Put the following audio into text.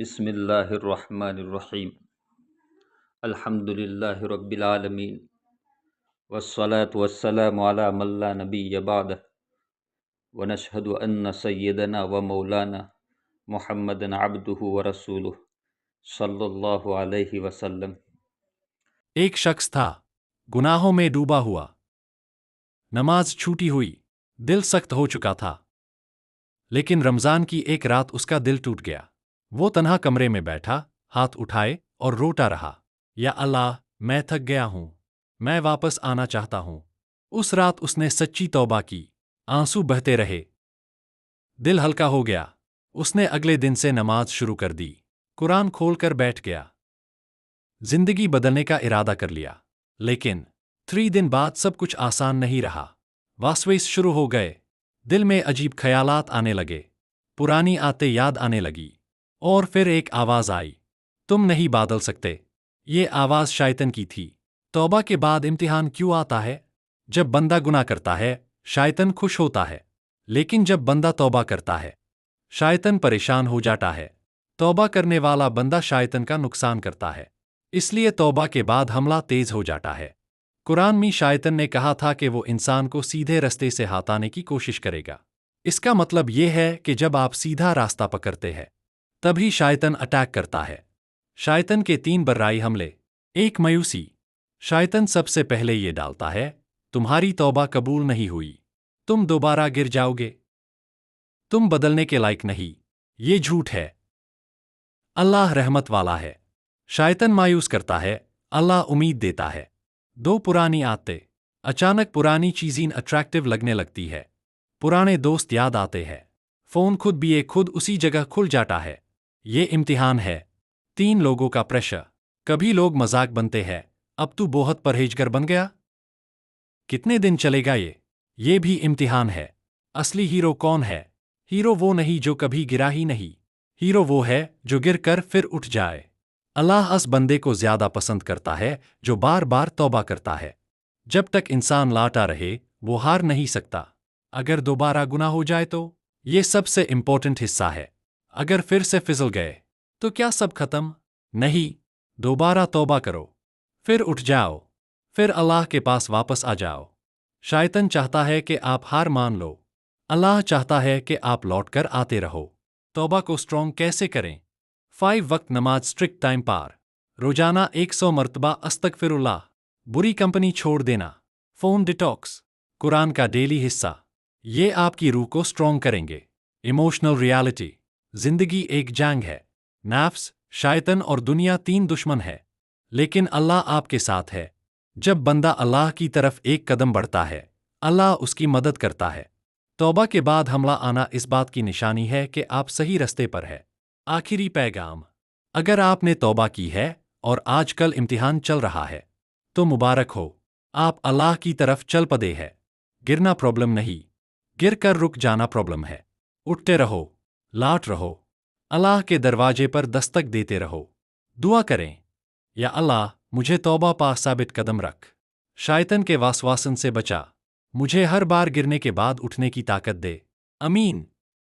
بسم اللہ الرحمن الرحیم الحمد للہ رب العالمین والصلاة والسلام علی من لا نبی بعدہ ونشہد ان سیدنا و مولانا محمد عبدہ ورسولہ صلی اللہ علیہ وسلم۔ ایک شخص تھا، گناہوں میں ڈوبا ہوا، نماز چھوٹی ہوئی، دل سخت ہو چکا تھا۔ لیکن رمضان کی ایک رات اس کا دل ٹوٹ گیا۔ وہ تنہا کمرے میں بیٹھا، ہاتھ اٹھائے اور روتا رہا، یا اللہ، میں تھک گیا ہوں، میں واپس آنا چاہتا ہوں۔ اس رات اس نے سچی توبہ کی، آنسو بہتے رہے، دل ہلکا ہو گیا۔ اس نے اگلے دن سے نماز شروع کر دی، قرآن کھول کر بیٹھ گیا، زندگی بدلنے کا ارادہ کر لیا۔ لیکن 3 دن بعد سب کچھ آسان نہیں رہا۔ وسوسے شروع ہو گئے، دل میں عجیب خیالات آنے لگے، پرانی عادتیں یاد آنے لگی، اور پھر ایک آواز آئی، تم نہیں بدل سکتے۔ یہ آواز شیطان کی تھی۔ توبہ کے بعد امتحان کیوں آتا ہے؟ جب بندہ گناہ کرتا ہے، شیطان خوش ہوتا ہے، لیکن جب بندہ توبہ کرتا ہے، شیطان پریشان ہو جاتا ہے۔ توبہ کرنے والا بندہ شیطان کا نقصان کرتا ہے، اس لیے توبہ کے بعد حملہ تیز ہو جاتا ہے۔ قرآن میں شیطان نے کہا تھا کہ وہ انسان کو سیدھے راستے سے ہٹانے کی کوشش کرے گا۔ اس کا مطلب یہ ہے کہ جب آپ سیدھا راستہ پکڑتے ہیں، تبھی شیطان اٹیک کرتا ہے۔ شیطان کے 3 برائی حملے۔ 1، مایوسی۔ شیطان سب سے پہلے یہ ڈالتا ہے، تمہاری توبہ قبول نہیں ہوئی، تم دوبارہ گر جاؤ گے، تم بدلنے کے لائق نہیں۔ یہ جھوٹ ہے، اللہ رحمت والا ہے۔ شیطان مایوس کرتا ہے، اللہ امید دیتا ہے۔ 2، پرانی عادتیں۔ اچانک پرانی چیزیں اٹریکٹیو لگنے لگتی ہے، پرانے دوست یاد آتے ہیں، فون خود اسی جگہ کھل جاتا ہے۔ یہ امتحان ہے۔ 3، لوگوں کا پریشر۔ کبھی لوگ مذاق بنتے ہیں، اب تو بہت پرہیزگار بن گیا، کتنے دن چلے گا یہ؟ یہ بھی امتحان ہے۔ اصلی ہیرو کون ہے؟ ہیرو وہ نہیں جو کبھی گرا ہی نہیں، ہیرو وہ ہے جو گر کر پھر اٹھ جائے۔ اللہ اس بندے کو زیادہ پسند کرتا ہے جو بار بار توبہ کرتا ہے۔ جب تک انسان لاٹا رہے، وہ ہار نہیں سکتا۔ اگر دوبارہ گناہ ہو جائے تو یہ سب سے امپورٹنٹ حصہ ہے۔ اگر پھر سے پھسل گئے تو کیا سب ختم؟ نہیں، دوبارہ توبہ کرو، پھر اٹھ جاؤ، پھر اللہ کے پاس واپس آ جاؤ۔ شیطان چاہتا ہے کہ آپ ہار مان لو، اللہ چاہتا ہے کہ آپ لوٹ کر آتے رہو۔ توبہ کو سٹرونگ کیسے کریں؟ 5 وقت نماز سٹرکٹ ٹائم پر، روزانہ 100 مرتبہ استغفر اللہ، بری کمپنی چھوڑ دینا، فون ڈیٹاکس، قرآن کا ڈیلی حصہ۔ یہ آپ کی روح کو سٹرونگ کریں گے۔ Emotional reality. زندگی ایک جنگ ہے، نفس، شیطان اور دنیا 3 دشمن ہے، لیکن اللہ آپ کے ساتھ ہے۔ جب بندہ اللہ کی طرف ایک قدم بڑھتا ہے، اللہ اس کی مدد کرتا ہے۔ توبہ کے بعد حملہ آنا اس بات کی نشانی ہے کہ آپ صحیح راستے پر ہیں۔ آخری پیغام۔ اگر آپ نے توبہ کی ہے اور آج کل امتحان چل رہا ہے، تو مبارک ہو، آپ اللہ کی طرف چل پڑے ہیں۔ گرنا پرابلم نہیں، گر کر رک جانا پرابلم ہے۔ اٹھتے رہو، لاٹ رہو، اللہ کے دروازے پر دستک دیتے رہو۔ دعا کریں، یا اللہ، مجھے توبہ پا ثابت قدم رکھ، شیطان کے وسواسوں سے بچا، مجھے ہر بار گرنے کے بعد اٹھنے کی طاقت دے۔ آمین۔